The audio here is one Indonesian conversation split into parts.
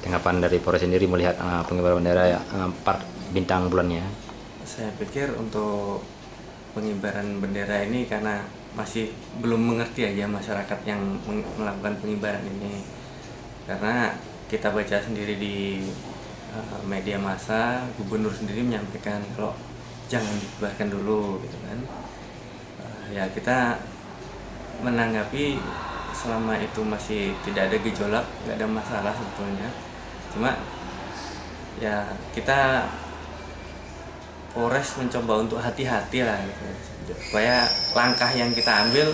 tanggapan dari Polres sendiri melihat pengibaran bendera bintang bulannya? Saya pikir untuk pengibaran bendera ini karena masih belum mengerti aja masyarakat yang melakukan pengibaran ini. Karena kita baca sendiri di media massa, gubernur sendiri menyampaikan kalau jangan dikibarkan dulu gitu kan. Ya kita menanggapi selama itu masih tidak ada gejolak, nggak ada masalah sebetulnya. Cuma ya kita Polres mencoba untuk hati-hati lah gitu, supaya langkah yang kita ambil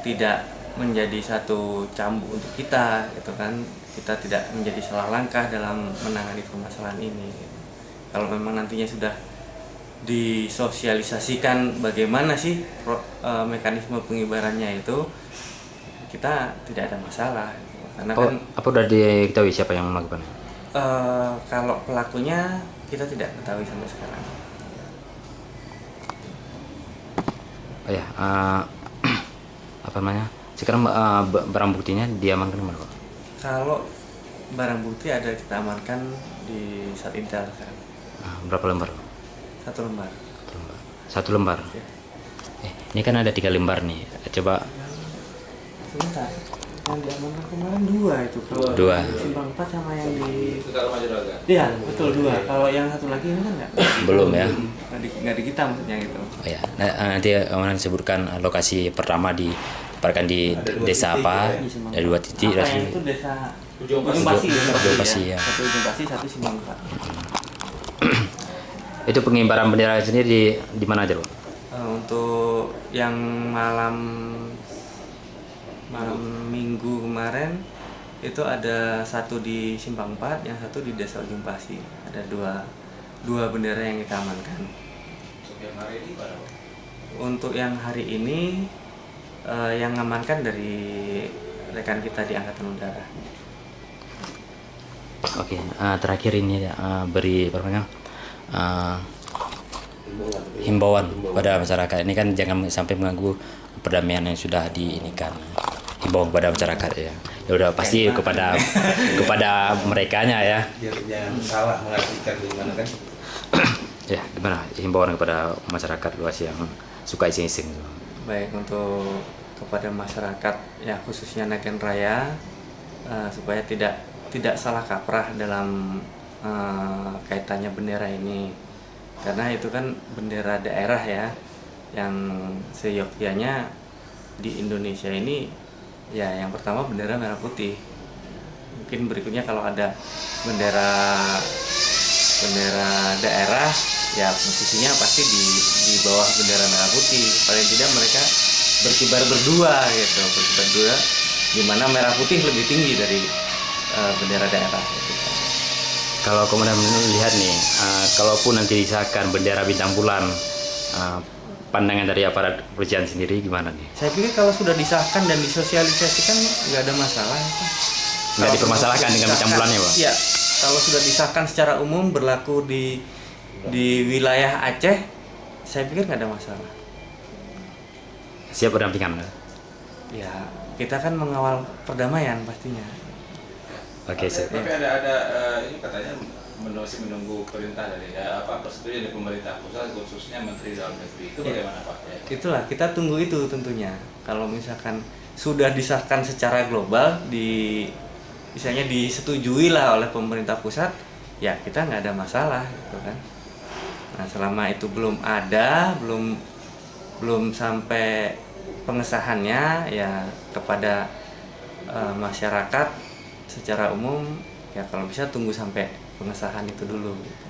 tidak menjadi satu cambuk untuk kita gitu kan. Kita tidak menjadi salah langkah dalam menangani permasalahan ini gitu. Kalau memang nantinya sudah disosialisasikan bagaimana sih mekanisme pengibarannya itu, kita tidak ada masalah gitu. Karena kan Apa udah diketahui siapa yang melakukan? kalau pelakunya kita tidak ketahui sampai sekarang. Oh ya, apa namanya? Sekarang barang buktinya diamankan mana, Pak? Kalau barang bukti ada kita amankan di Satintel sekarang. Berapa lembar? 1 lembar. 1 lembar. Ya. Ini kan ada 3 lembar nih. Coba Sebentar. Yang diamankan kemarin 2 itu. Kalau 2. Simpang 4 sama yang di Iya, betul 2. Kalau yang satu lagi ini kan enggak. Belum ya? Enggak di kita maksudnya gitu. Oh ya, nanti aman sebutkan lokasi pertama ditempatkan di desa apa? Ada 2 titik. Apa yang itu desa Ujung Pasi ya. Satu Ujung Pasi, satu Simpang 4. Itu pengibaran bendera sendiri di mana aja, Pak? Untuk yang malam Minggu kemarin itu ada satu di Simpang 4, yang satu di Desa Ujung Pasi. Ada dua bendera yang kita amankan. Untuk yang hari ini yang mengamankan dari rekan kita di Angkatan Udara. Oke, terakhir ini beri himbauan pada masyarakat. Ini kan jangan sampai mengganggu perdamaian yang sudah diinikan. Himbauan kepada masyarakat ya. Ya udah pasti kepada merekanya ya. Biar jangan salah mengartikan gimana kan. Ya, gimana himbauan kepada masyarakat luas yang suka iseng-iseng? Baik, untuk kepada masyarakat ya khususnya Nagen Raya supaya tidak salah kaprah dalam kaitannya bendera ini, karena itu kan bendera daerah ya, yang seyogyanya di Indonesia ini ya yang pertama bendera merah putih. Mungkin berikutnya kalau ada bendera daerah ya posisinya pasti di bawah bendera merah putih, paling tidak mereka berkibar berdua gitu, di mana merah putih lebih tinggi dari bendera daerah gitu. Kalau kemudian melihat nih, kalaupun nanti disahkan bendera bintang bulan, pandangan dari aparat kepolisian sendiri gimana nih? Saya pikir kalau sudah disahkan dan disosialisasikan nggak ada masalah. Nggak dipermasalahkan dengan bintang bulannya, Pak? Iya, kalau sudah disahkan secara umum berlaku di wilayah Aceh, saya pikir nggak ada masalah. Siap pendampingan? Ya, kita kan mengawal perdamaian pastinya. Oke, Tapi ada ini katanya masih menunggu perintah dari persetujuan dari pemerintah pusat khususnya Menteri Dalam Negeri. Itu bagaimana Pak? Ya. Itulah kita tunggu itu tentunya. Kalau misalkan sudah disahkan secara global misalnya disetujui lah oleh pemerintah pusat, ya kita nggak ada masalah gitu kan. Nah selama itu belum ada, belum sampai pengesahannya ya kepada masyarakat secara umum ya kalau bisa tunggu sampai pengesahan itu dulu gitu.